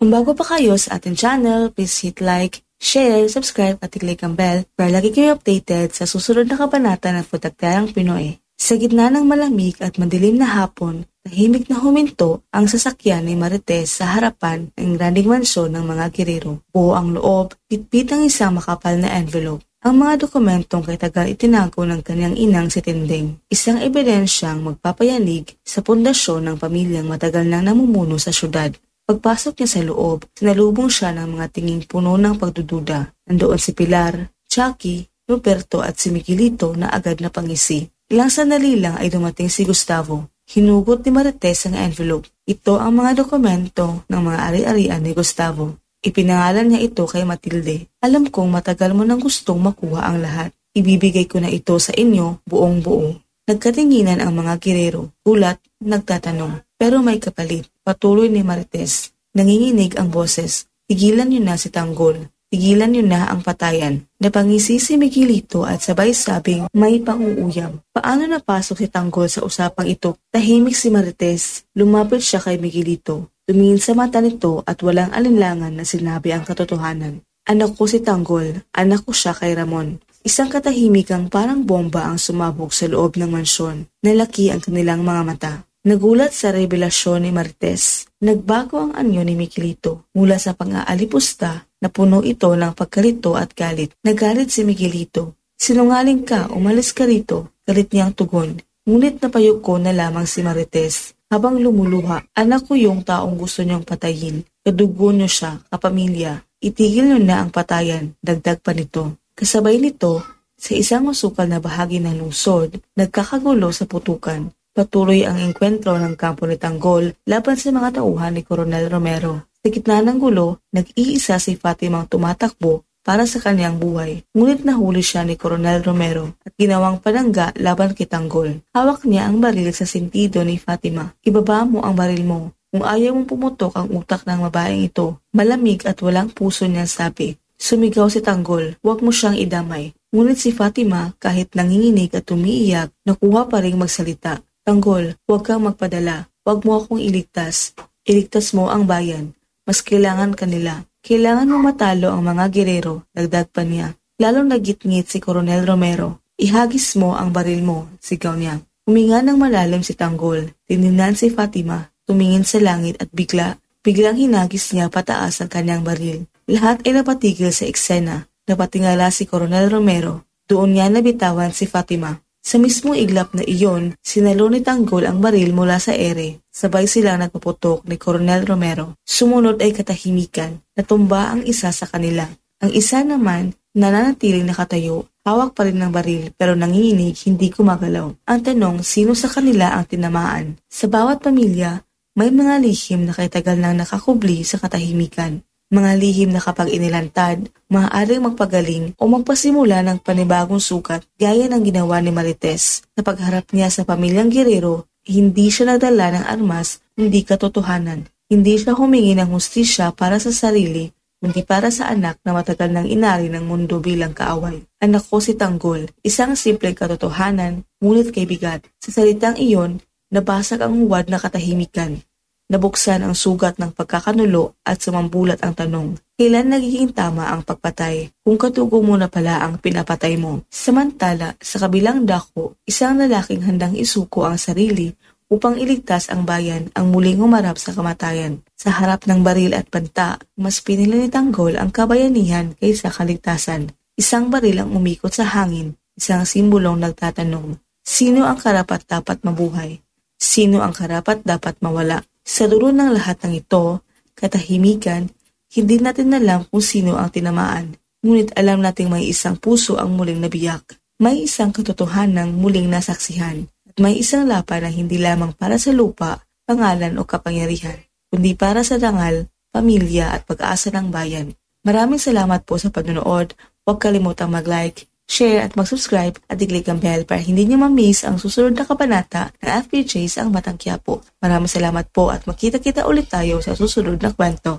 Kung bago pa kayo sa ating channel, please hit like, share, subscribe at i-click ang bell para lagi kayo updated sa susunod na kabanata ng Putagtarang Pinoy. Sa gitna ng malamig at madilim na hapon, tahimik na huminto ang sasakyan ni Marites sa harapan ng granding mansyon ng mga girero. Buo ang loob, pitpit ang isang makapal na envelope. Ang mga dokumentong kay tagal itinago ng kanyang inang si Tinding. Isang ebidensyang magpapayanig sa pundasyon ng pamilyang matagal nang namumuno sa syudad. Pagpasok niya sa loob, sinalubong siya ng mga tinging puno ng pagdududa. Nandoon si Pilar, Chucky, Roberto at si Miguelito na agad na pangisi. Ilang sandali lang ay dumating si Gustavo. Hinugot ni Marites ang envelope. Ito ang mga dokumento ng mga ari-arian ni Gustavo. Ipinangalan niya ito kay Matilde. Alam kong matagal mo nang gustong makuha ang lahat. Ibibigay ko na ito sa inyo buong buo. Nagkatinginan ang mga girero. Gulat, nagtatanong. Pero may kapalit. Patuloy ni Marites. Nanginginig ang boses. Tigilan niyo na si Tanggol. Tigilan niyo na ang patayan. Napangisi si Miguelito at sabay sabing may panguuyam. Paano napasok si Tanggol sa usapang ito? Tahimik si Marites. Lumapit siya kay Miguelito. Tumingin sa mata nito at walang alinlangan na sinabi ang katotohanan. Anak ko si Tanggol. Anak ko siya kay Ramon. Isang katahimikang parang bomba ang sumabog sa loob ng mansyon. Nalaki ang kanilang mga mata. Nagulat sa revelasyon ni Marites. Nagbago ang anyo ni Miguelito. Mula sa pang-aalipusta, napuno ito ng pagkalito at galit. Nagalit si Miguelito. Sinungaling ka, umalis ka rito. Galit niyang tugon. Ngunit napayo ko na lamang si Marites. Habang lumuluha, anak ko yung taong gusto niyong patayin. Kadugo niyo siya, kapamilya. Itigil niyo na ang patayan, dagdag pa nito. Kasabay nito, sa isang masukal na bahagi ng lungsod, nagkakagulo sa putukan. Patuloy ang engkwentro ng kampo ni Tanggol laban sa mga tauhan ni Coronel Romero. Sa gitna ng gulo, nag-iisa si Fatimang tumatakbo para sa kanyang buhay. Ngunit nahuli siya ni Coronel Romero at ginawang panangga laban kay Tanggol. Hawak niya ang baril sa sentido ni Fatima. Ibaba mo ang baril mo. Kung ayaw mong pumutok ang utak ng babaeng ito, malamig at walang puso niya sabi. Sumigaw si Tanggol, huwag mo siyang idamay. Ngunit si Fatima, kahit nanginginig at umiiyak, nakuha pa ring magsalita. Tanggol, huwag kang magpadala. Huwag mo akong iligtas. Iligtas mo ang bayan. Mas kailangan kanila. Kailangan mo matalo ang mga girero, dagdag pa niya. Lalong nagitngit si Coronel Romero. Ihagis mo ang baril mo, sigaw niya. Huminga ng malalim si Tanggol. Tiningnan si Fatima, tumingin sa langit at biglang hinagis niya pataas ang kanyang baril. Lahat ay napatigil sa eksena. Napatingala si Coronel Romero. Doon niya nabitawan si Fatima. Sa mismong iglap na iyon, sinalo ni Tanggol ang baril mula sa ere. Sabay silang nagpuputok ni Coronel Romero. Sumunod ay katahimikan. Natumba ang isa sa kanila. Ang isa naman, nananatiling nakatayo. Hawak pa rin ng baril pero nanginginig, hindi gumagalaw. Ang tanong, sino sa kanila ang tinamaan? Sa bawat pamilya, may mga lihim na kay tagal nang nakakubli sa katahimikan. Mga lihim na kapag inilantad, maaaring magpagaling o magpasimula ng panibagong sukat gaya ng ginawa ni Marites. Sa pagharap niya sa pamilyang girero, hindi siya nagdala ng armas, hindi katotohanan. Hindi siya humingi ng hustisya para sa sarili, kundi para sa anak na matagal nang inari ng mundo bilang kaaway. Anak ko si Tanggol, isang simpleng katotohanan, ngunit kay bigat. Sa salitang iyon, nabasag ang huwad na katahimikan. Nabuksan ang sugat ng pagkakanulo at sumambulat ang tanong, kailan nagiging tama ang pagpatay kung katugo mo na pala ang pinapatay mo? Samantala, sa kabilang dako, isang lalaking handang isuko ang sarili upang iligtas ang bayan ang muling umarap sa kamatayan. Sa harap ng baril at banta, mas pinili ni Tanggol ang kabayanihan kaysa kaligtasan. Isang baril ang umikot sa hangin, isang simbolong nagtatanong, sino ang karapat-dapat mabuhay? Sino ang karapat-dapat mawala? Sa dulo ng lahat ng ito, katahimikan, hindi natin alam kung sino ang tinamaan. Ngunit alam nating may isang puso ang muling nabiyak. May isang katotohanang muling nasaksihan. At may isang laban na hindi lamang para sa lupa, pangalan o kapangyarihan, kundi para sa dangal, pamilya at pag-asa ng bayan. Maraming salamat po sa panonood. Huwag kalimutang mag-like, share at mag-subscribe at i-click ang bell para hindi niyo ma-miss ang susunod na kabanata ng FPJ's Ang Batang Quiapo. Maraming salamat po at makita-kita ulit tayo sa susunod na kwento.